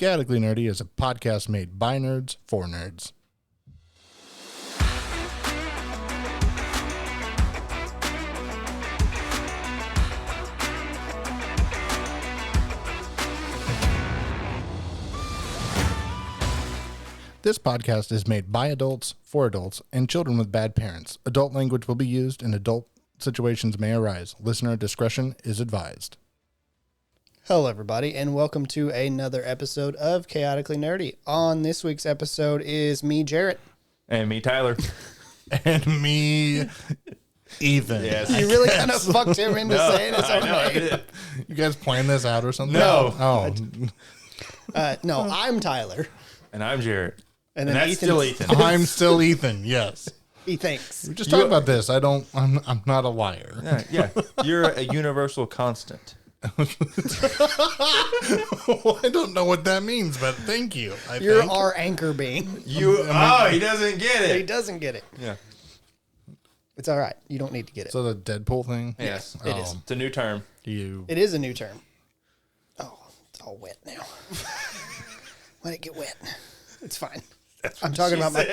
Chaotically Nerdy is a podcast made by nerds for nerds. This podcast is made by adults, for adults, and children with bad parents. Adult language will be used and adult situations may arise. Listener discretion is advised. Hello, everybody, and welcome to another episode of Chaotically Nerdy. On this week's episode is me, Jarrett. And me, Tyler. And me, Ethan. Yes. You really kind of fucked him into saying his own name. You guys planned this out or something? No. Oh. No, I'm Tyler. And I'm Jarrett. And And then that's still Ethan. I'm still Ethan, yes. He thinks. We just talked about this. I'm not a liar. Yeah, you're a universal constant. Well, I don't know what that means, but thank you. You're think. our anchor being. He doesn't get He it. doesn't get it. Yeah. It's all right. You don't need to get it. So the Deadpool thing? Yes. It is. It's a new term. It is a new term. Oh, it's all wet now. Let it get wet. It's fine. I'm talking about my...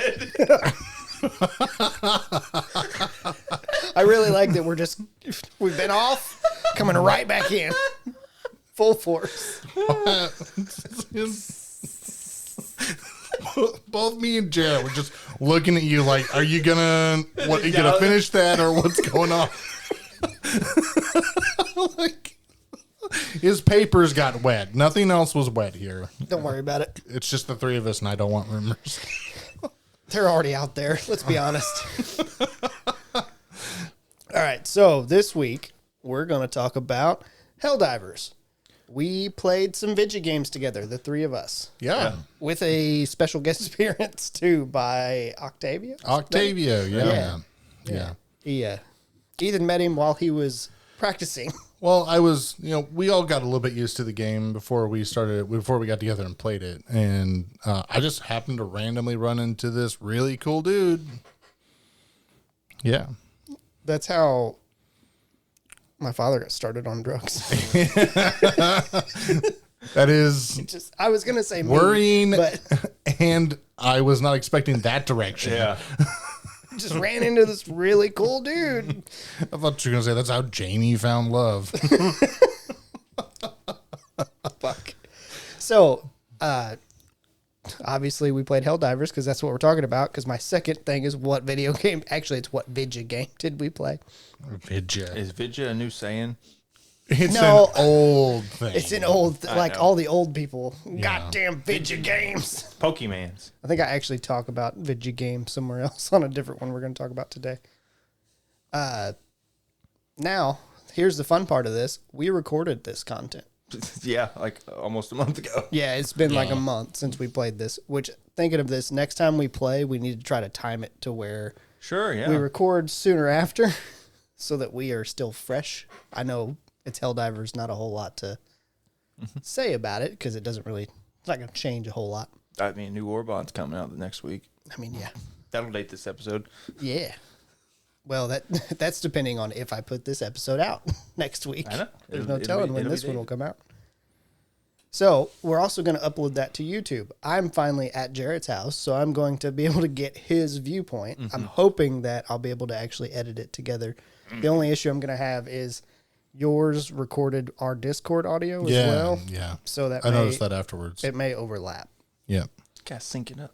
I really like that we've been off, coming right back in. Full force. Both me and Jared were just looking at you like, are you gonna finish that or what's going on? Like, his papers got wet. Nothing else was wet here. Don't worry about it. It's just the three of us, and I don't want rumors. They're already out there. Let's be honest. All right. So this week, we're going to talk about Helldivers. We played some video games together, the three of us. Yeah. With a special guest appearance, too, by Octavio. Octavio, yeah. Ethan met him while he was practicing. Well, we all got a little bit used to the game before we got together and played it. And I just happened to randomly run into this really cool dude. Yeah. That's how my father got started on drugs. That is I was going to say worrying, but and I was not expecting that direction. Yeah. just ran into this really cool dude. I thought you were going to say that's how Jamie found love. Fuck. So, obviously we played Helldivers because that's what we're talking about. Because my second thing is what video game. Actually, it's what video game did we play? Vidya. Is Vidya a new saying? It's No. an old thing. It's an old, like know. all the old people. Goddamn video games. Pokemans. I think I actually talk about video games somewhere else on a different one we're going to talk about today. Now, here's the fun part of this. We recorded this content. Yeah, like almost a month ago. Yeah, it's been like a month since we played this, which, thinking of this, next time we play, we need to try to time it to where Sure, yeah. we record sooner after so that we are still fresh. I know it's Helldivers, not a whole lot to say about it because it's not going to change a whole lot. I mean, new Warbot's coming out the next week. I mean, yeah. That'll date this episode. Yeah. Well, that's depending on if I put this episode out next week. I know. There's It'll- no telling when it'll be this one will dated. come out. So we're also going to upload that to YouTube. I'm finally at Jarrett's house, so I'm going to be able to get his viewpoint. I'm hoping that I'll be able to actually edit it together. The only issue I'm going to have is yours recorded our Discord audio as well. Yeah. So that I noticed that afterwards. it may overlap. Yeah. Gotta sync it up.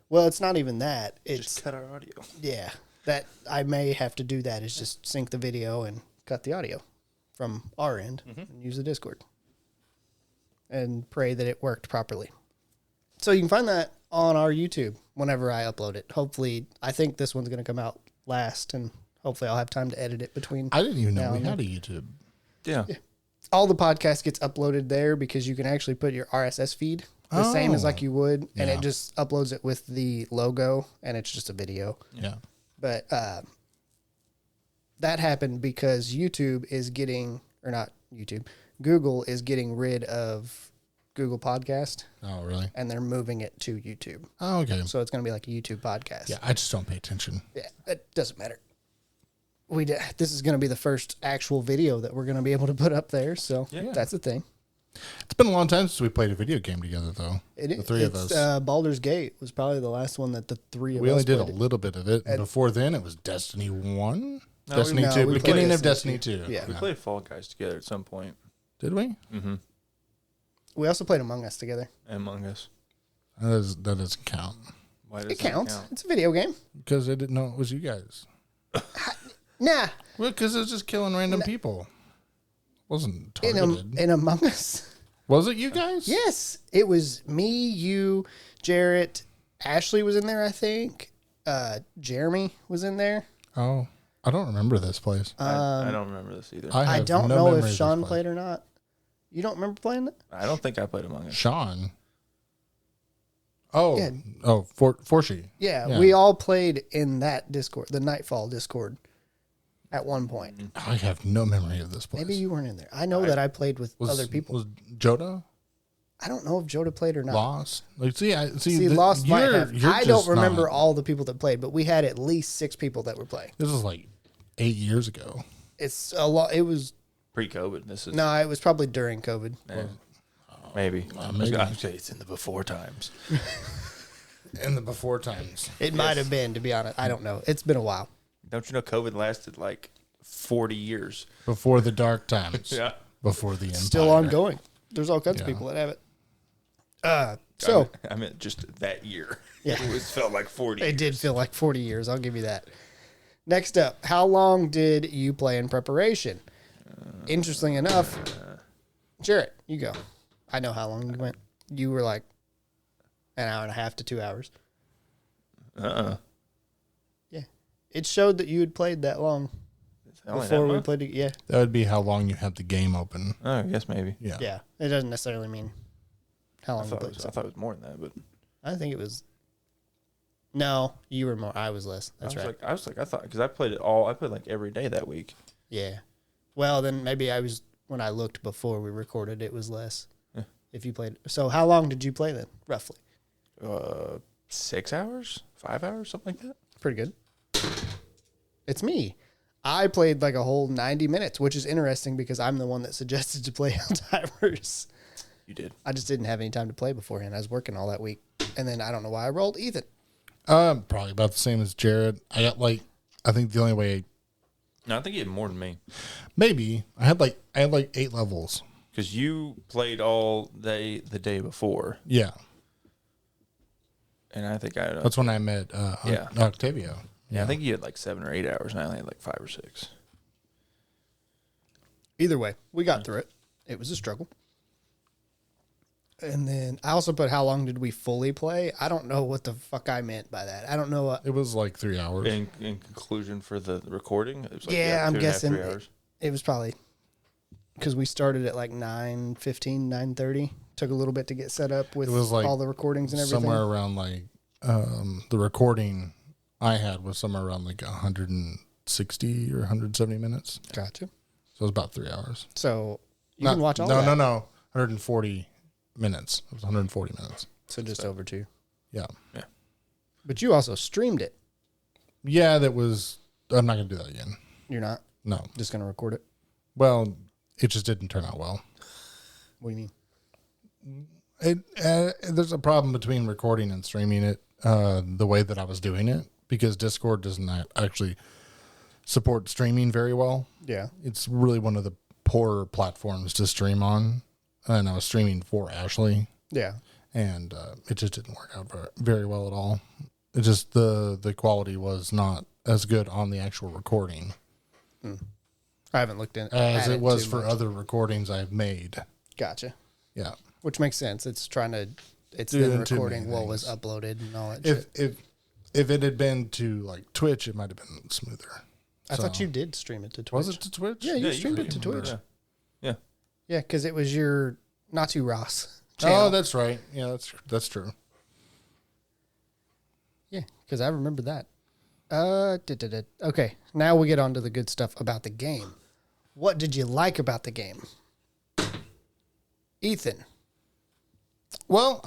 Well, it's not even that. It's Just cut our audio. yeah. That I may have to do that is just sync the video and cut the audio from our end and use the Discord. And pray that it worked properly. So you can find that on our YouTube whenever I upload it. Hopefully, I think this one's going to come out last, and hopefully I'll have time to edit it between. I didn't even know now we and had a then. YouTube. Yeah. All the podcast gets uploaded there because you can actually put your RSS feed the same as like you would, and it just uploads it with the logo, and it's just a video. Yeah. But that happened because YouTube is getting, or not YouTube, Google is getting rid of Google Podcast, Oh, really? and they're moving it to YouTube. Oh, okay. So it's going to be like a YouTube podcast. Yeah, I just don't pay attention. Yeah, it doesn't matter. This is going to be the first actual video that we're going to be able to put up there, so that's the thing. It's been a long time since we played a video game together, though. The three of us. Baldur's Gate was probably the last one that the three of We us only did a played. little bit of it. And before then, it was Destiny 1? No, Destiny no, 2. we Beginning played of Destiny 2. Yeah. We played Fall Guys together at some point. Did we? Mm-hmm. We also played Among Us together. Among Us. That doesn't count. Why does It that counts. count? It's a video game. Because I didn't know it was you guys. Nah. Well, because it was just killing random people. Wasn't In, targeted. in Among Us. Was it you guys? Yes. It was me, you, Jarrett. Ashley was in there, I think. Jeremy was in there. Oh, I don't remember this place. I don't remember this either. I have don't no know memory if of this Sean place. played or not. You don't remember playing it? I don't think I played Among Us. Sean. Oh, Yeah. Forshie. Yeah, we all played in that Discord, the Nightfall Discord, at one point. I have no memory of this place. Maybe you weren't in there. I know that I played with other people. Was Joda I don't know if Joda played or not. lost? Like, see, Lost might have. I don't just remember not- all the people that played, but we had at least 6 people that were playing. This was like 8 years ago. It's a lot. It was Pre-COVID. This is no, it was probably during COVID. maybe. maybe. I would say it's in the before times. In the before times. It might have been, to be honest. I don't know. It's been a while. Don't you know COVID lasted like 40 years? Before the dark times. Yeah. Before the Empire. Still ongoing. There's all kinds of people that have it. So I meant just that year. Yeah. It was felt like 40. it did feel like 40 years. I'll give you that. Next up, how long did you play in preparation? Interesting enough, Jarrett, you go. I know how long you went. You were like an hour and a half to 2 hours. Yeah. It showed that you had played that long before we played it. Yeah. That would be how long you had the game open. Oh, I guess maybe. Yeah. Yeah. It doesn't necessarily mean how I long you thought, played. I thought it was more than that, but I think it was. No, you were more. I was less. That's right. I thought because I played it all. I played like every day that week. Yeah. Well, then maybe I was when I looked before we recorded. It was less. Yeah. If you played. So how long did you play then, roughly? 6 hours, 5 hours, something like that. Pretty good. It's me. I played like a whole 90 minutes, which is interesting because I'm the one that suggested to play Helldivers. You did. I just didn't have any time to play beforehand. I was working all that week, and then I don't know why I rolled Ethan. Probably about the same as Jared. I got I think the only way, No, I think you had more than me maybe I had like 8 levels. because you played all day the day before, Yeah. and I think I had. That's when I met Yeah. Octavio. I think you had like 7 or 8 hours, and I only had like 5 or 6. Either way, we got through it. It was a struggle. And then I also put how long did we fully play? I don't know what the fuck I meant by that. I don't know what. It was like 3 hours. In conclusion for the recording, it was like Yeah, I'm 2.5, guessing 3 hours. It was probably because we started at like 9:15, 9:30. Took a little bit to get set up with It was like all the recordings and everything. Somewhere around the recording I had was somewhere around like 160 or 170 minutes. Gotcha. So it was about 3 hours. So you can watch all no, that. No. 140 minutes. It was 140 minutes. So just over 2. Yeah. But you also streamed it. Yeah, that was. I'm not going to do that again. You're not No. just going to record it. Well, it just didn't turn out well. What do you mean? There's a problem between recording and streaming it the way that I was doing it because Discord doesn't actually support streaming very well. Yeah. It's really one of the poorer platforms to stream on. And I was streaming for Ashley, Yeah. and it just didn't work out very well at all. It just the quality was not as good on the actual recording I haven't looked in as at it was too for much. other recordings I've made. Gotcha. Yeah. Which makes sense. It's Doing then too recording many what was things. uploaded and all that shit. If it had been to like Twitch, it might have been smoother. I thought you did stream it to Twitch. Was it to Twitch? Yeah, you streamed it to Twitch. Yeah. Yeah, because it was your Natu Ross Oh, channel. that's right. Yeah, that's true. Yeah, because I remember that. Okay, now we get on to the good stuff about the game. What did you like about the game? Ethan. Well,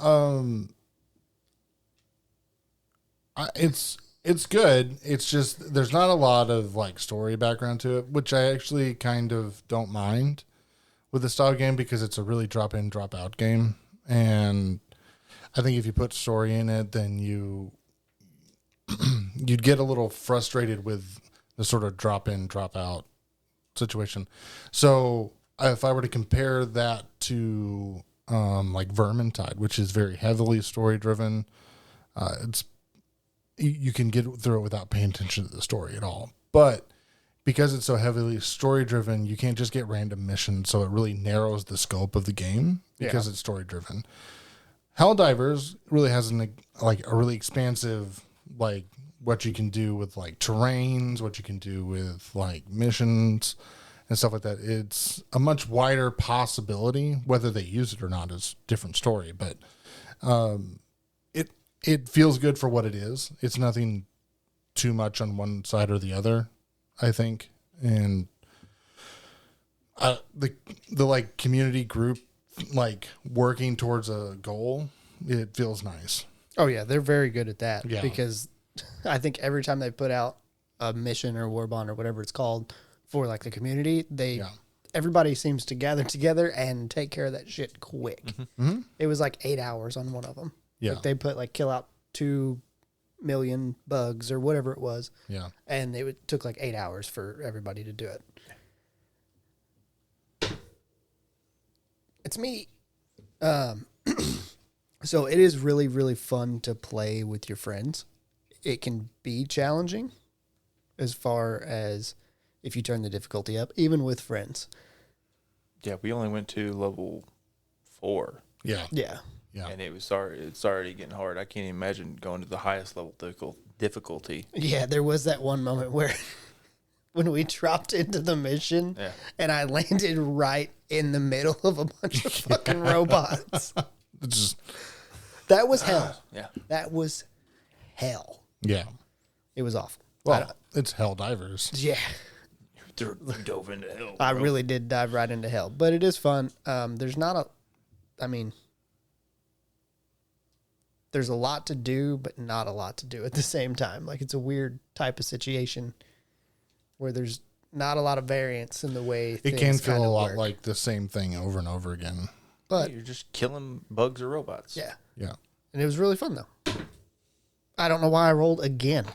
it's good. It's just there's not a lot of like story background to it, which I actually kind of don't mind. with the style game because it's a really drop in, drop out game. And I think if you put story in it, then you'd get a little frustrated with the sort of drop in, drop out situation. So if I were to compare that to like Vermintide, which is very heavily story driven, it's you can get through it without paying attention to the story at all. But because it's so heavily story driven, you can't just get random missions. So it really narrows the scope of the game because it's story driven. Helldivers really has a really expansive, like what you can do with like terrains, what you can do with like missions and stuff like that. It's a much wider possibility. Whether they use it or not is a different story, but it feels good for what it is. It's nothing too much on one side or the other, I think. And the like community group like working towards a goal, it feels nice. Oh yeah, they're very good at that. Yeah. Because I think every time they put out a mission or war bond or whatever it's called for like the community, everybody seems to gather together and take care of that shit quick. Mm-hmm. It was like 8 hours on one of them. Yeah. Like they put like kill out 2 million bugs or whatever it was. Yeah. And took like 8 hours for everybody to do it. It's me. So it is really, really fun to play with your friends. It can be challenging as far as if you turn the difficulty up, even with friends. Yeah, we only went to level 4. Yeah. Yeah. Yeah. And it's already getting hard. I can't even imagine going to the highest level difficulty. Yeah, there was that one moment where when we dropped into the mission and I landed right in the middle of a bunch of fucking robots. That was hell. Yeah. That was hell. Yeah. It was awful. Well, it's Helldivers. Yeah. You dove into hell. I really did dive right into hell, but it is fun. There's a lot to do, but not a lot to do at the same time. Like it's a weird type of situation where there's not a lot of variance in the way it can feel a lot work. like the same thing over and over again. But you're just killing bugs or robots. yeah. Yeah. And it was really fun though. I don't know why I rolled again.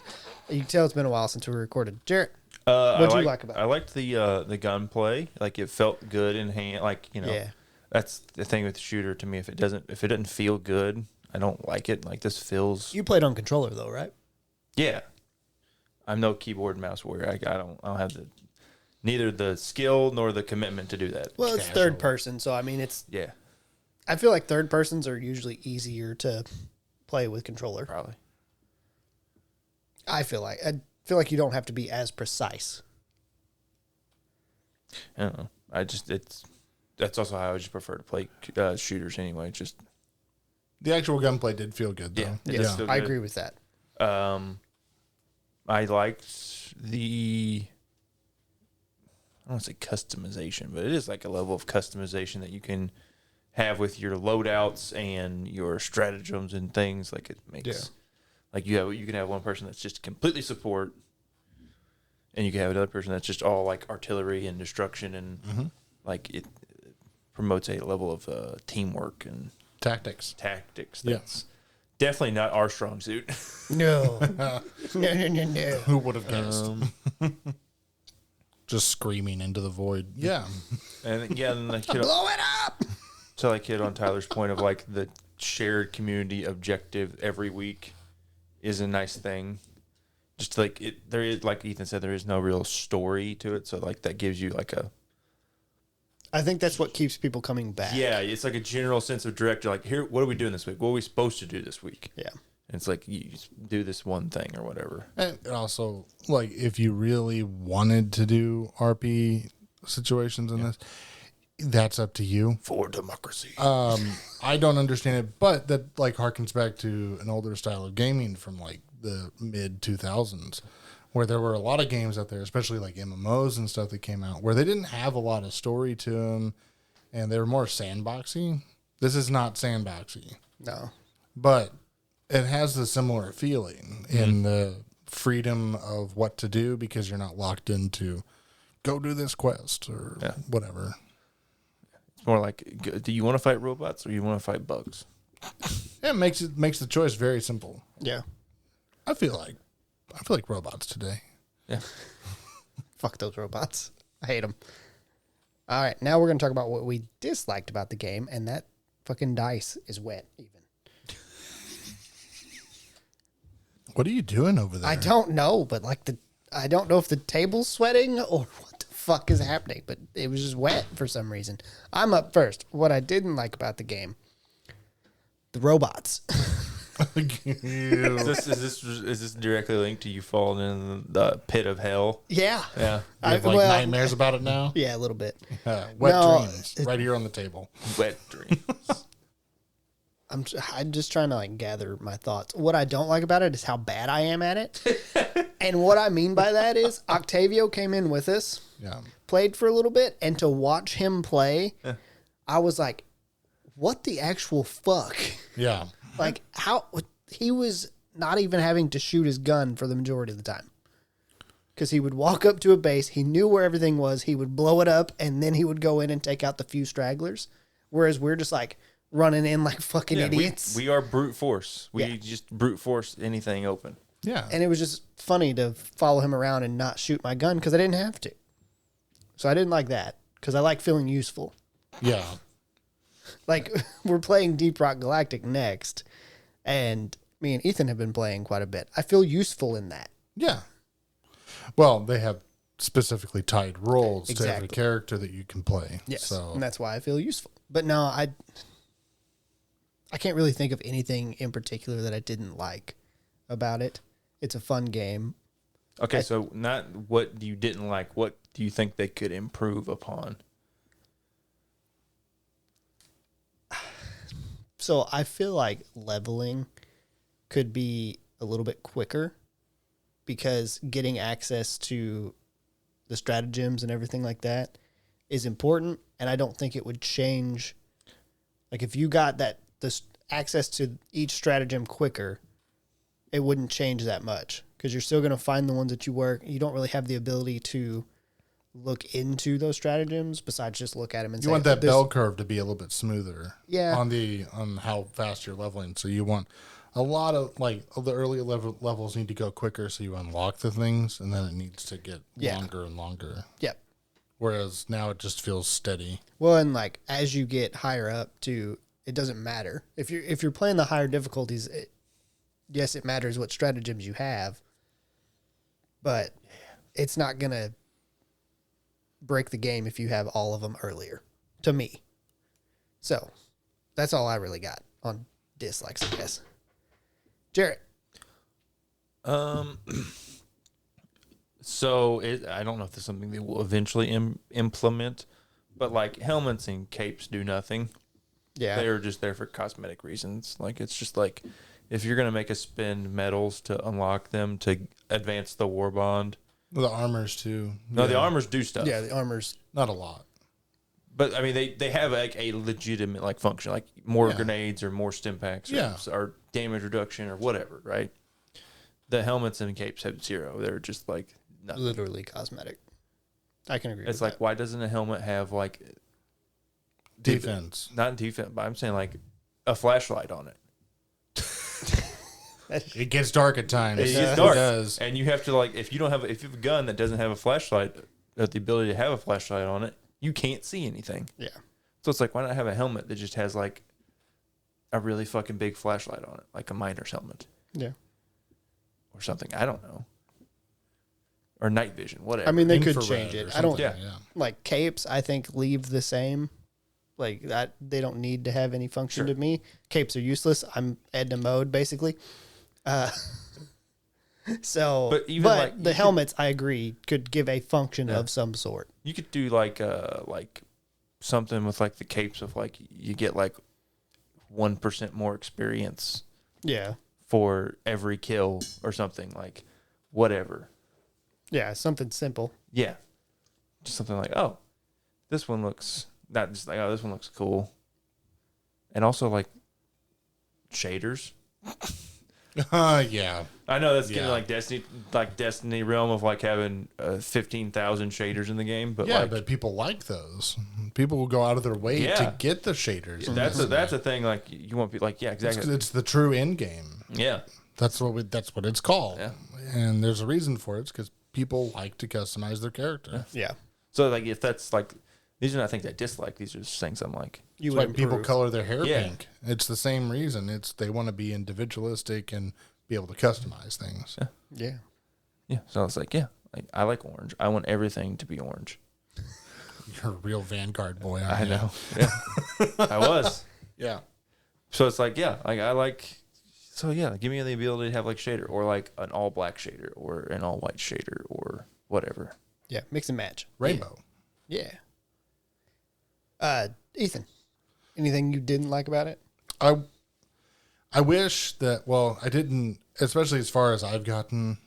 You can tell it's been a while since we recorded. Jarrett, what'd you like about it? I liked the gunplay. Like it felt good in hand. Like, Yeah. That's the thing with the shooter to me. If it doesn't feel good, I don't like it. Like this feels. You played on controller though, right? Yeah. I'm no keyboard and mouse warrior. I don't have neither the skill nor the commitment to do that. Well, it's third person, so I mean it's Yeah. I feel like third persons are usually easier to play with controller. Probably. I feel like you don't have to be as precise. I don't know. That's also how I just prefer to play shooters anyway. Just The actual gunplay did feel good, though. Yeah, Yes, still I good. agree with that. I liked the, I don't want to say customization, but it is like a level of customization that you can have with your loadouts and your stratagems and things. Like it makes, like you can have one person that's just completely support, and you can have another person that's just all like artillery and destruction, and like it promotes a level of teamwork and Tactics. That's definitely not our strong suit. No. No. Who would have guessed? Just screaming into the void. Yeah. And again, like, Blow it up! to like hit on Tyler's point of like the shared community objective every week is a nice thing. Just like it, there is, like Ethan said, there is no real story to it. So like that gives you like a, I think that's what keeps people coming back. yeah, it's like a general sense of direction. Like, here, what are we doing this week? What are we supposed to do this week? Yeah. And it's like, you just do this one thing or whatever. And also, like, if you really wanted to do RP situations in this, that's up to you. For democracy. I don't understand it, but that, like, harkens back to an older style of gaming from, like, the mid-2000s, where there were a lot of games out there, especially, like, MMOs and stuff that came out, where they didn't have a lot of story to them, and they were more sandboxy. This is not sandboxy. No. But it has the similar feeling in the freedom of what to do because you're not locked into go do this quest or whatever. More like, do you want to fight robots or you want to fight bugs? It makes the choice very simple. Yeah. I feel like robots today. Yeah. Fuck those robots. I hate them. All right, now we're going to talk about what we disliked about the game, and that fucking dice is wet even. What are you doing over there? I don't know, but I don't know if the table's sweating or what the fuck is happening, but it was just wet for some reason. I'm up first. What I didn't like about the game, the robots. Is this directly linked to you falling in the pit of hell? Yeah. Yeah. You have nightmares about it now? Yeah, a little bit. Wet dreams. Right here on the table. Wet dreams. I'm just trying to gather my thoughts. What I don't like about it is how bad I am at it. And what I mean by that is Octavio came in with us, played for a little bit, and to watch him play, I was like, what the actual fuck? Yeah. How he was not even having to shoot his gun for the majority of the time. Because he would walk up to a base, he knew where everything was, he would blow it up, and then he would go in and take out the few stragglers. Whereas we're just running in like fucking idiots. We are brute force. We just brute force anything open. Yeah. And it was just funny to follow him around and not shoot my gun because I didn't have to. So I didn't like that because I like feeling useful. Yeah. We're playing Deep Rock Galactic next, and me and Ethan have been playing quite a bit. I feel useful in that. Yeah. Well, they have specifically tied roles to every character that you can play. Yes. So. And that's why I feel useful. But no, I can't really think of anything in particular that I didn't like about it. It's a fun game. Okay, so not what you didn't like. What do you think they could improve upon? So I feel like leveling could be a little bit quicker because getting access to the stratagems and everything like that is important. And I don't think it would change. If you got this access to each stratagem quicker, it wouldn't change that much because you're still going to find the ones that you work. You don't really have the ability to look into those stratagems besides just look at them and you want that bell curve to be a little bit smoother. Yeah. On how fast you're leveling. So you want a lot of the early levels need to go quicker so you unlock the things, and then it needs to get longer and longer. Yep. Whereas now it just feels steady. Well, and as you get higher up too, it doesn't matter. If you're playing the higher difficulties, yes, it matters what stratagems you have, but it's not going to break the game if you have all of them earlier, to me. So that's all I really got on dislikes, I guess. Jarrett. So I don't know if this is something they will eventually implement, but helmets and capes do nothing. Yeah. They're just there for cosmetic reasons. It's just if you're going to make us spend medals to unlock them to advance the war bond. Well, the armors too. No, the armors do stuff. Yeah, the armor's not a lot. But I mean, they have a legitimate function, more grenades or more stim packs or damage reduction or whatever, right? The helmets and capes have zero. They're just nothing. Literally cosmetic. I can agree. It's with that. why doesn't a helmet have defense? Not defense, but I'm saying a flashlight on it. It gets dark at times. It gets dark. It does. And you have to if you have a gun that doesn't have a flashlight, the ability to have a flashlight on it, you can't see anything. Yeah. So it's why not have a helmet that just has a really fucking big flashlight on it, like a miner's helmet. Yeah. Or something. I don't know. Or night vision, whatever. I mean, they could Infrared change or it. I don't. something, Capes, I think leave the same. That they don't need to have any function to me. Capes are useless. I'm Edna mode basically. So, but even the helmets, I agree, could give a function of some sort. You could do something with the capes of you get 1% more experience. Yeah. For every kill or something whatever. Yeah, something simple. Yeah. Just something this one looks not just this one looks cool. And also shaders. Yeah. I know that's getting Yeah. like Destiny realm of like having 15,000 shaders in the game, but Yeah, like but people like those. People will go out of their way to Yeah. get the shaders. in that's a Destiny. thing. Like you want to be like, yeah, exactly. It's the true end game. Yeah, That's what it's called. Yeah. And there's a reason for it. It's because people like to customize their character. Yeah. so like if that's like these are not things I dislike. These are just things I'm like, You It's would why people improve. color their hair Yeah. pink. It's the same reason. It's they want to be individualistic and be able to customize things. Yeah. yeah. So it's like, yeah, like, I like orange. I want everything to be orange. You're a real Vanguard boy. Aren't I you? know. Yeah, I was. Yeah. So it's like, yeah, like I like. So yeah, give me the ability to have like shader or like an all black shader or an all white shader or whatever. Yeah. Mix and match. Rainbow. Yeah. Ethan, anything you didn't like about it? I wish that, well, I didn't, especially as far as I've gotten,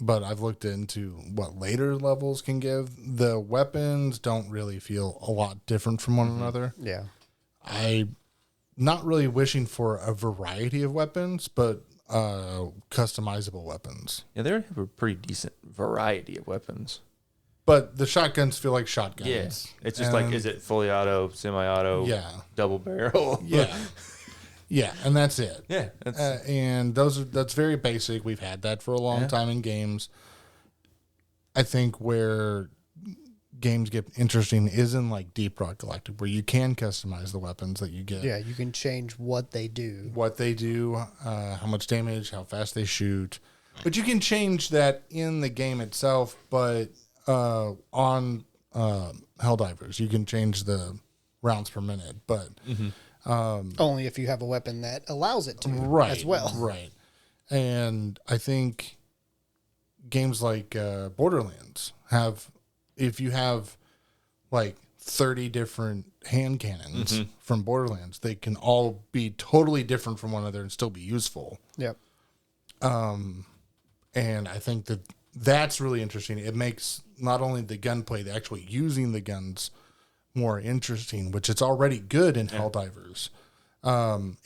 but I've looked into what later levels can give. The weapons don't really feel a lot different from one another. Yeah. I'm not really wishing for a variety of weapons, but customizable weapons. Yeah, they already have a pretty decent variety of weapons. But the shotguns feel like shotguns. Yeah, it's just like, And- is it fully auto, semi-auto, Yeah. double barrel? Yeah. Yeah, and that's it. yeah. That's, And that's very basic. We've had that for a long Yeah. time in games. I think where games get interesting is in like Deep Rock Galactic, where you can customize the weapons that you get. Yeah. You can change what they do. What they do, how much damage, how fast they shoot. But you can change that in the game itself, but on Helldivers, you can change the rounds per minute. But Only if you have a weapon that allows it to right as well. Right. And I think games like Borderlands have, if you have like 30 different hand cannons from Borderlands, they can all be totally different from one another and still be useful. Yep. And I think that that's really interesting. It makes not only the gunplay, the actually using the guns, more interesting, which it's already good in Helldivers.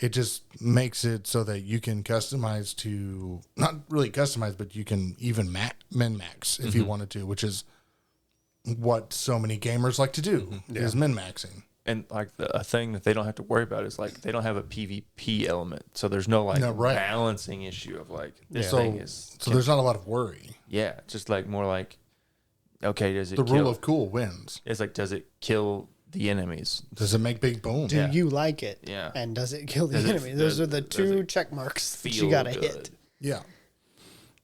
It just makes it so that you can customize to, not really customize, but you can even min-max if you wanted to, which is what so many gamers like to do, is min-maxing. and like a thing that they don't have to worry about is like they don't have a PvP element, so there's no like No, right. balancing issue of like this So, thing is so there's not a lot of worry. yeah, just like more like okay, does it The kill? rule of cool wins. It's like does it kill the enemies? Does it make big boom? Do Yeah. you like it? Yeah. And does it kill the Does it- enemy? Those does- are the does two it check marks that you Feel got to good. hit. Yeah.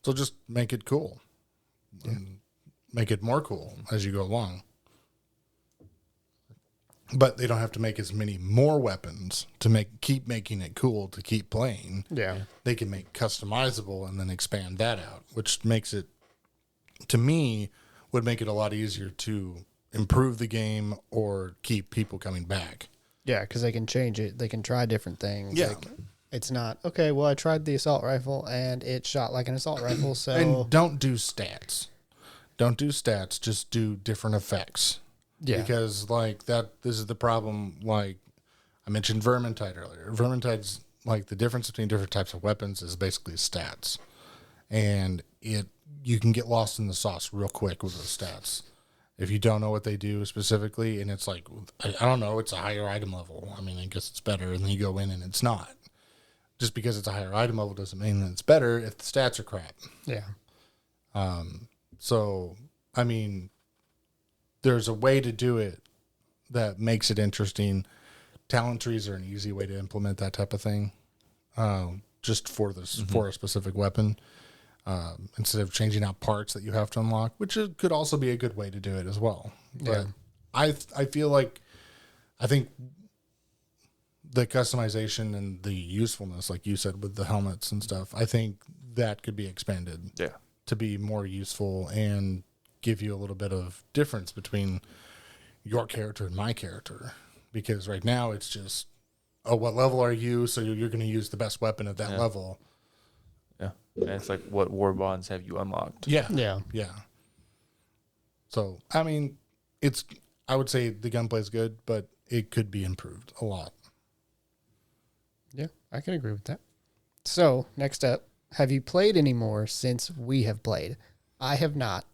So just make it cool. And make it more cool as you go along. But they don't have to make as many more weapons to keep making it cool to keep playing. Yeah. They can make customizable and then expand that out, which makes it, to me, would make it a lot easier to improve the game or keep people coming back. Yeah, because they can change it. They can try different things. Yeah. Like, it's not, okay, well, I tried the assault rifle and it shot like an assault rifle, so. And don't do stats. Don't do stats. Just do different effects. Yeah. Because like that, this is the problem. Like I mentioned Vermintide earlier. Vermintide's like the difference between different types of weapons is basically stats. And you can get lost in the sauce real quick with those stats. If you don't know what they do specifically, and it's like, I don't know, it's a higher item level. I mean, I guess it's better, and then you go in and it's not. Just because it's a higher item level doesn't mean that it's better if the stats are crap. Yeah. So, I mean, there's a way to do it that makes it interesting. Talent trees are an easy way to implement that type of thing, just for this for a specific weapon, instead of changing out parts that you have to unlock, which could also be a good way to do it as well. But I feel like I think the customization and the usefulness, like you said, with the helmets and stuff, I think that could be expanded Yeah. to be more useful and give you a little bit of difference between your character and my character. Because right now it's just, oh, what level are you? So you're going to use the best weapon at that level. Yeah. And it's like what war bonds have you unlocked? Yeah. Yeah. Yeah. So, I mean, I would say the gunplay is good, but it could be improved a lot. Yeah, I can agree with that. So, next up, have you played any more since we have played? I have not.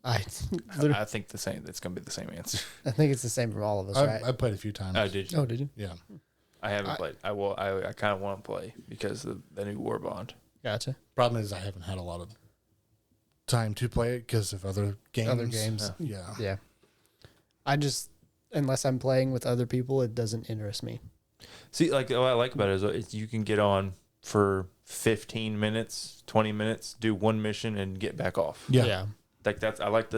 I think the same. It's gonna be the same answer. I think it's the same from all of us, right? I played a few times. Oh, did you? Oh, did you? Yeah. I haven't played. I will. I kind of want to play because of the new War Bond. Gotcha. Problem is I haven't had a lot of time to play it because of other games. Yeah. Yeah. I just, unless I'm playing with other people, it doesn't interest me. See, like what I like about it is you can get on for 15 minutes, 20 minutes, do one mission, and get back off. Yeah. Like that's I like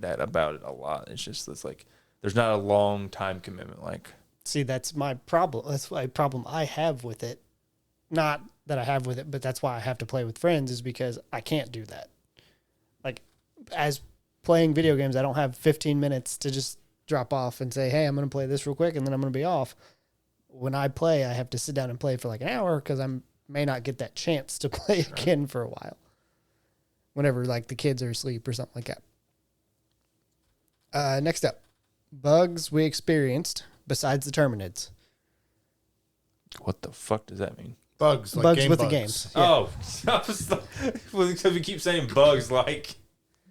that about it a lot. It's just it's like there's not a long time commitment. Like, see, that's my problem. That's my problem I have with it. Not that I have with it, but that's why I have to play with friends, is because I can't do that. Like, as playing video games, I don't have 15 minutes to just drop off and say, hey, I'm going to play this real quick and then I'm going to be off. When I play, I have to sit down and play for like an hour because I may not get that chance to play again for a while. Whenever like the kids are asleep or something like that. Next up, bugs we experienced besides the Terminids. what the fuck does that mean? Bugs. Like Bugs with bugs. the games. Yeah. Oh, I was like, because we keep saying bugs like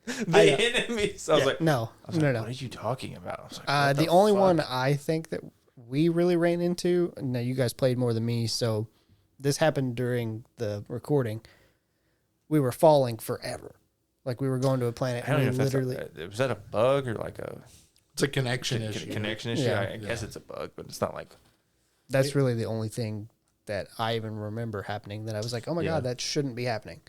the enemies. I was like, no. What are you talking about? I was like, what the only fuck? one I think that we really ran into, now you guys played more than me, so this happened during the recording. We were falling forever. Like we were going to a planet I don't and know we if literally... was that a bug or like a It's a connection issue. connection issue? Yeah. I guess it's a bug, but it's not like That's really the only thing that I even remember happening that I was like, oh my Yeah. God, that shouldn't be happening.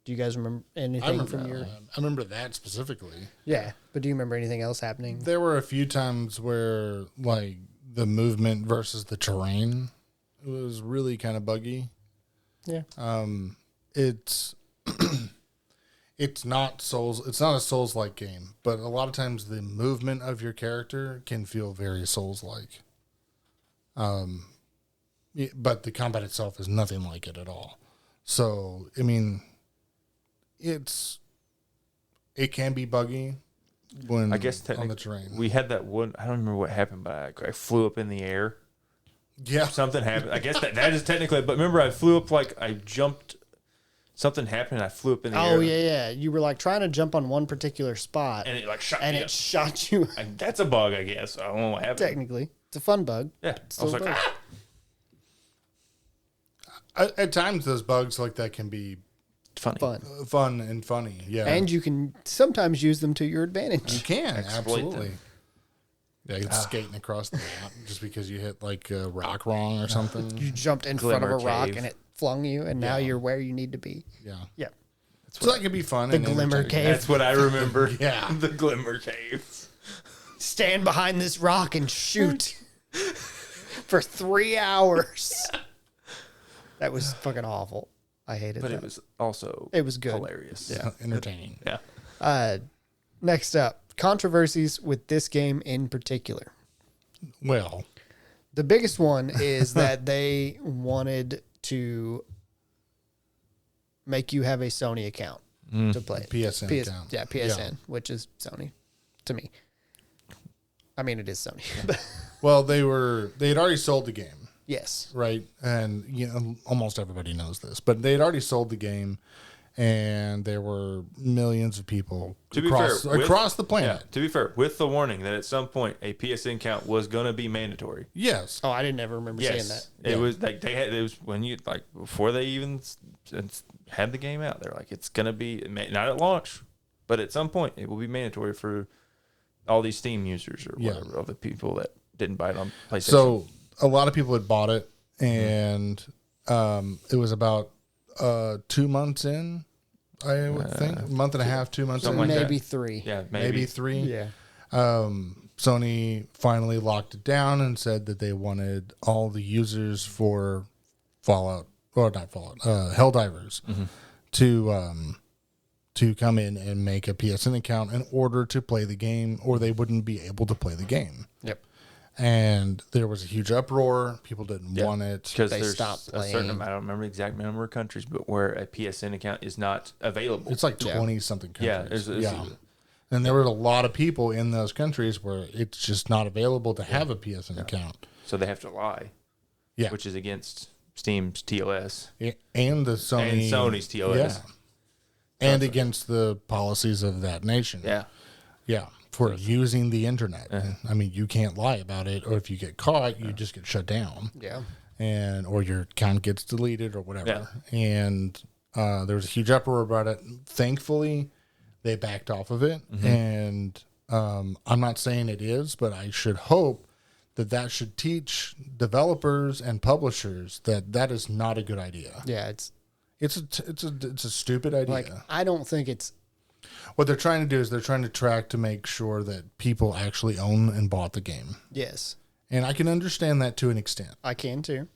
Do you guys remember anything from your... I remember that specifically. Yeah, but do you remember anything else happening? There were a few times where like the movement versus the terrain was really kind of buggy. Yeah. It's it's not a Souls-like game, but a lot of times the movement of your character can feel very Souls-like. But the combat itself is nothing like it at all. So, I mean, it can be buggy when I guess on the terrain. we had that one. I don't remember what happened, but I flew up in the air. Yeah. Something happened. I guess that is technically. But remember, I flew up like I jumped. Something happened. And I flew up in the air. Oh, yeah. You were like trying to jump on one particular spot And it like shot and me it up. shot you. And that's a bug, I guess. I don't know what happened. Technically. It's a fun bug. Yeah. I was like, Still a bug. At times, those bugs like that can be funny. Fun. and funny. Yeah. And you can sometimes use them to your you advantage. can, Exploit absolutely. them. Yeah, it's skating across the map just because you hit like a rock wrong or something. You jumped in front of a Glimmer rock cave. and it flung you, and now Yeah. you're where you need to be. Yeah. Yeah. So that could be fun. The and Glimmer entertaining. Cave. That's what I remember. Yeah. The Glimmer Caves. Stand behind this rock and shoot for 3 hours. That was fucking awful. I hated But that. it was also It was good. hilarious. Yeah, entertaining. Yeah. Next up, controversies with this game in particular. Well, The biggest one is that they wanted to make you have a Sony account to play it. PSN account. Yeah, PSN, which is Sony to me. I mean, it is Sony. But well, they had already sold the game, yes. right? And you know, almost everybody knows this, but they had already sold the game, and there were millions of people To be across fair, across the planet. Yeah, to be fair, with the warning that at some point a PSN account was going to be mandatory. Yes. Oh, I didn't ever remember saying that. It was like it was when you like before they even had the game out. They're like, it's going to be not at launch, but at some point it will be mandatory for all these Steam users or whatever of the people that didn't buy it on PlayStation. So a lot of people had bought it, and it was about 2 months in, I would think, a month and a half, 2 months in, Something like Maybe that. 3. yeah, maybe 3. Yeah. Sony finally locked it down and said that they wanted all the users for Helldivers to come in and make a PSN account in order to play the game, or they wouldn't be able to play the game. Yep. And there was a huge uproar. People didn't want it. because They there's stopped a certain playing. amount. I don't remember the exact number of countries, but where a PSN account is not available. It's like 20 something Yeah, countries. it's- And there were a lot of people in those countries where it's just not available to have a PSN account. so they have to lie. Yeah. which is against Steam's TOS and the Sony and Sony's TOS. Yeah. And against the policies of that nation. Yeah. Yeah. For using the internet. I mean, you can't lie about it, or if you get caught, you just get shut down. Yeah. And or your account gets deleted or whatever. Yeah. And there was a huge uproar about it. Thankfully, they backed off of it. And I'm not saying it is, but I should hope that should teach developers and publishers that is not a good idea. Yeah, It's a stupid idea. like I don't think it's What they're trying to do is they're trying to track to make sure that people actually own and bought the game. yes. And I can understand that to an extent. I can too.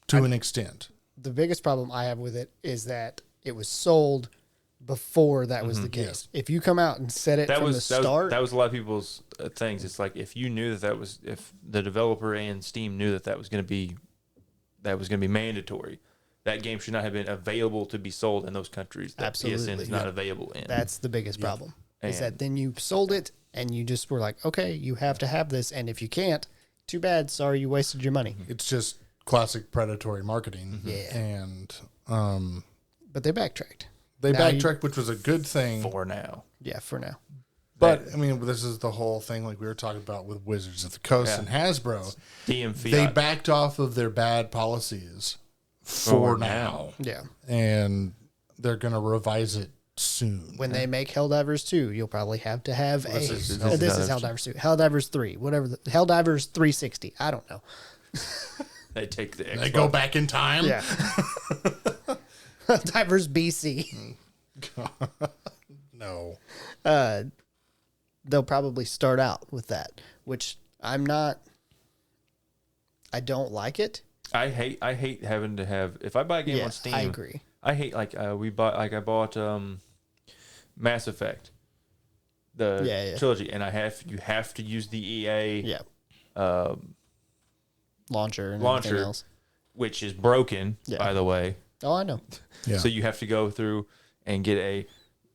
To an extent. The biggest problem I have with it is that it was sold before that was the case. Yes. If you come out and said it from the start, that was a lot of people's things. It's like if you knew if the developer and Steam knew that was going to be mandatory, that game should not have been available to be sold in those countries that Absolutely. PSN is not available in. that's the biggest problem. Is And- that then you sold it and you just were like, okay, you have to have this, and if you can't, too bad. Sorry, you wasted your money. It's just classic predatory marketing. Yeah. And But they backtracked. they Now you- backtracked, which was a good thing. for now. Yeah, for now. But, I mean, this is the whole thing like we were talking about with Wizards of the Coast Yeah. and Hasbro. DM Fiat. They backed off of their bad policies for now. Yeah. And they're going to revise it soon. When they make Helldivers 2, you'll probably have to have This a. is This is Helldivers Helldivers 2. Helldivers 3, whatever. Helldivers 360. I don't know. They take the Xbox. They go back in time. Yeah. Helldivers BC. No. They'll probably start out with that, which I don't like it. I hate having to have if I buy a game on Yes, Steam. I agree. I hate I bought Mass Effect, the trilogy, and you have to use the EA Yeah. Launcher and launcher, everything else. which is broken, Yeah. by the way. Oh, I know. Yeah. So you have to go through and get a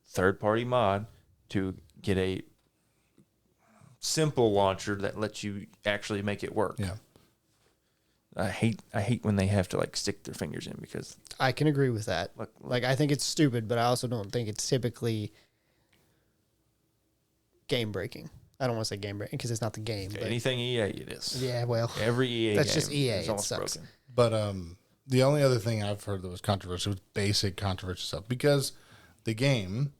third-party mod to get a simple launcher that lets you actually make it work. Yeah. I hate when they have to like stick their fingers in because I can agree with that. Look- Like, I think it's stupid, but I also don't think it's typically game breaking. I don't want to say game breaking because it's not the game. But anything EA it is. yeah, well, Every EA That's game just EA, is it almost sucks. broken. But the only other thing I've heard that was controversial was basic controversial stuff because the game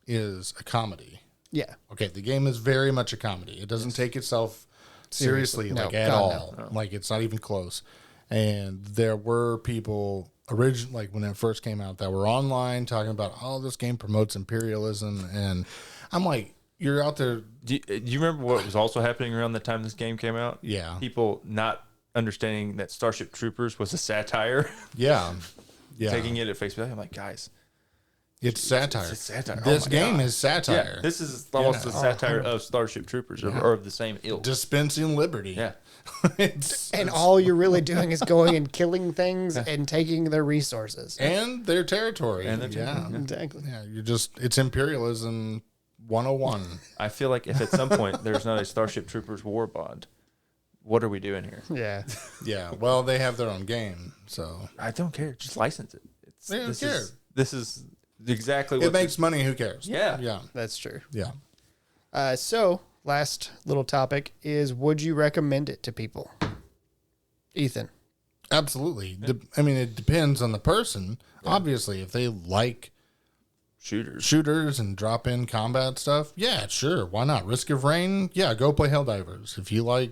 is a comedy. yeah. Okay, the game is very much a comedy. It doesn't take itself seriously No, like at God, all. no. Like it's not even close. And there were people like when it first came out that were online talking about, oh, this game promotes imperialism, and I'm like, you're out there. Do you remember what was also happening around the time this game came out? Yeah. People not understanding that Starship Troopers was a satire, Yeah. Yeah. taking it at face value. I'm like, guys, it's satire. it's satire. This Oh my game God. is satire. Yeah, this is almost Yeah. a satire of Starship Troopers or of the same ilk. Dispensing liberty. Yeah. And all you're really doing is going and killing things and taking their resources. And their territory. And their yeah. territory, Exactly. Yeah. It's imperialism 101. I feel like if at some point there's not a Starship Troopers war bond, what are we doing here? Yeah. Yeah. Well, they have their own game. So I don't care. Just license it. They don't care. This is exactly what it makes money. Who cares? Yeah. Yeah. That's true. Yeah. So, last little topic is, would you recommend it to people? Ethan. Absolutely. I mean, it depends on the person. Obviously, if they like shooters and drop in combat stuff, yeah, sure. Why not? Risk of Rain, yeah, go play Helldivers. If you like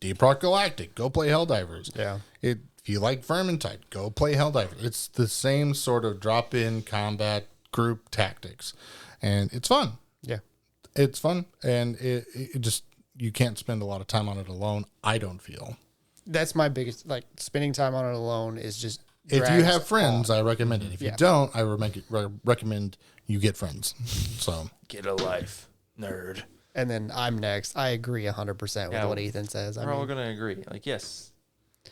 Deep Rock Galactic, go play Helldivers. Yeah. If you like Vermintide, go play Helldivers. It's the same sort of drop in combat group tactics. And it's fun. Yeah. It's fun. And it just, you can't spend a lot of time on it alone, I don't feel. That's my biggest, like, spending time on it alone is just. If you drags have friends, on. I recommend it. If you Yeah. don't, I recommend you get friends. So Get a life, nerd. And then I'm next. I agree 100% with Yeah, what Ethan says. We're all gonna agree. Like, yes,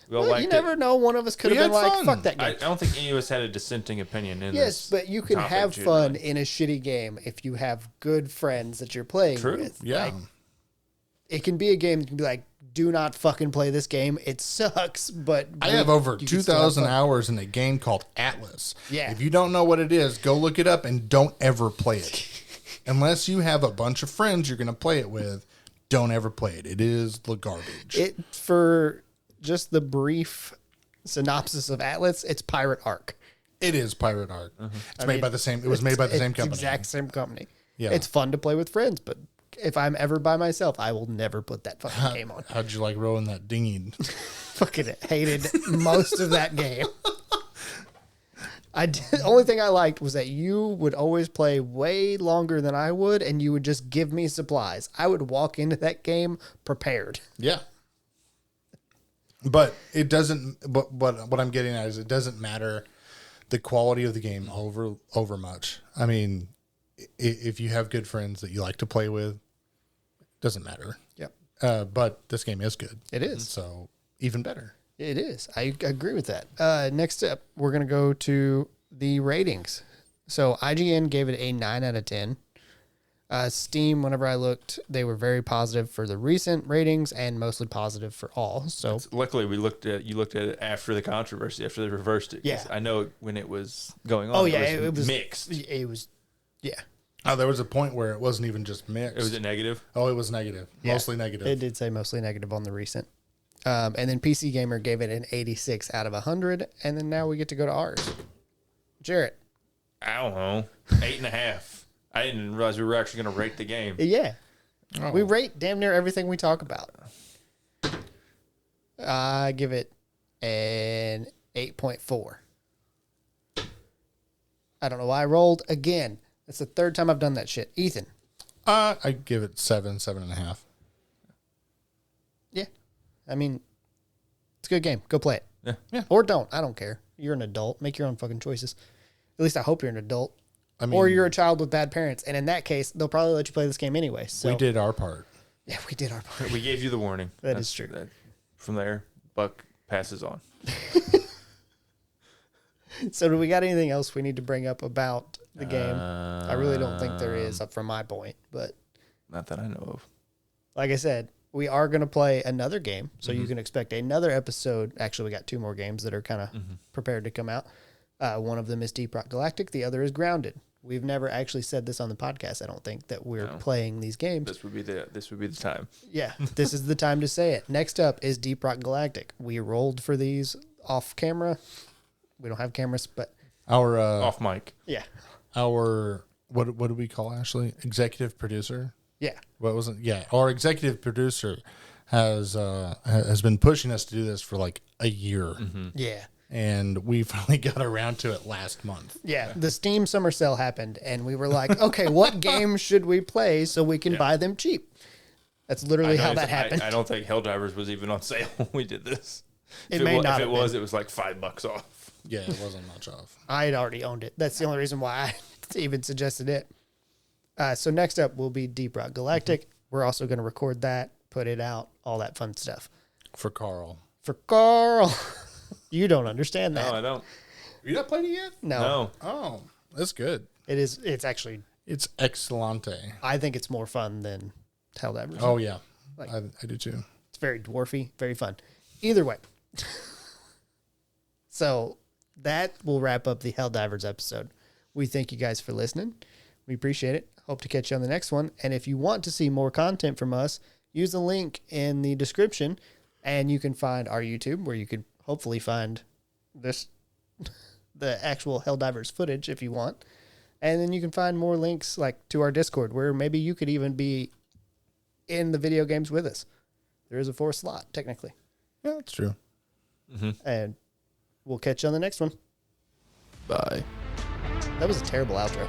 we all well, liked you never it. know. One of us could We have been had like, fun. fuck that I game. don't think any of us had a dissenting opinion in Yes, this. but you can topic, have generally. fun in a shitty game if you have good friends that you're playing True. with. yeah, Like, it can be a game that can be like do not fucking play this game. It sucks, but I have over you can still have 2,000 fun. hours in a game called Atlas. Yeah. If you don't know what it is, go look it up and don't ever play it. Unless you have a bunch of friends you're going to play it with, don't ever play it. It is the garbage. It for just the brief synopsis of Atlas, it's Pirate Arc. It is Pirate Art. It's made mean, by the same. It was made by the same It's company. exact same company. Yeah. It's fun to play with friends, but if I'm ever by myself, I will never put that fucking game on. How'd you like rowing that dinghy? Fucking hated most of that game. The only thing I liked was that you would always play way longer than I would, and you would just give me supplies. I would walk into that game prepared. Yeah. But it doesn't. But what I'm getting at is it doesn't matter the quality of the game over much. I mean, if you have good friends that you like to play with, it doesn't matter. Yep. But this game is good. It is. So even better. It is. I agree with that. Next up, we're going to go to the ratings. So IGN gave it a 9 out of 10. Steam, whenever I looked, they were very positive for the recent ratings and mostly positive for all. So Luckily, you looked at it after the controversy, after they reversed it. 'Cause Yeah. I know when it was going on. Oh, yeah, it was mixed. It was, yeah. Oh, there was a point where it wasn't even just mixed. It was a negative. Oh, it was negative. Yeah. Mostly negative. It did say mostly negative on the recent. And then PC Gamer gave it an 86 out of 100. And then now we get to go to ours. Jarrett. I don't know, 8.5. I didn't realize we were actually going to rate the game. Yeah. Oh. We rate damn near everything we talk about. I give it an 8.4. I don't know why I rolled again. That's the third time I've done that shit. Ethan. I give it 7.5. Yeah. I mean, it's a good game. Go play it. Yeah. Or don't. I don't care. You're an adult. Make your own fucking choices. At least I hope you're an adult. I mean, Or you're a child with bad parents. And in that case, they'll probably let you play this game anyway. So we did our part. Yeah, we did our part. We gave you the warning. That is true. From there, Buck passes on. So do we got anything else we need to bring up about the game? I really don't think there is, up from my point. But Not that I know of. like I said, we are going to play another game. So you can expect another episode. Actually, we got 2 more games that are kind of prepared to come out. One of them is Deep Rock Galactic. The other is Grounded. We've never actually said this on the podcast, I don't think, that we're playing these games. This would be the time. Yeah, this is the time to say it. Next up is Deep Rock Galactic. We rolled for these off camera. We don't have cameras, but Our Off mic. yeah. our what do we call Ashley? Executive producer. Yeah. What was it? Yeah, our executive producer has been pushing us to do this for like a year, Yeah. and we finally got around to it last month. Yeah. The Steam Summer Sale happened, and we were like, okay, what games should we play so we can buy them cheap? That's literally how that happened. I don't think Helldivers was even on sale when we did this. It may not If have it was, it was like $5 off. Yeah, it wasn't much off. I had already owned it. That's the only reason why I even suggested it. So next up will be Deep Rock Galactic. We're also going to record that, put it out, all that fun stuff. For Carl. For Carl. You don't understand that. No, I don't. You not played it yet? No. Oh, that's good. It's actually, It's excellente. I think it's more fun than Helldivers. Oh yeah, Like- I do too. It's very dwarfy, very fun. Either way. So that will wrap up the Helldivers episode. We thank you guys for listening. We appreciate it. Hope to catch you on the next one. And if you want to see more content from us, use the link in the description and you can find our YouTube where you could hopefully find the actual Helldivers footage if you want. And then you can find more links like to our Discord where maybe you could even be in the video games with us. There is a 4th slot, technically. Yeah, that's true. And we'll catch you on the next one. Bye. That was a terrible outro.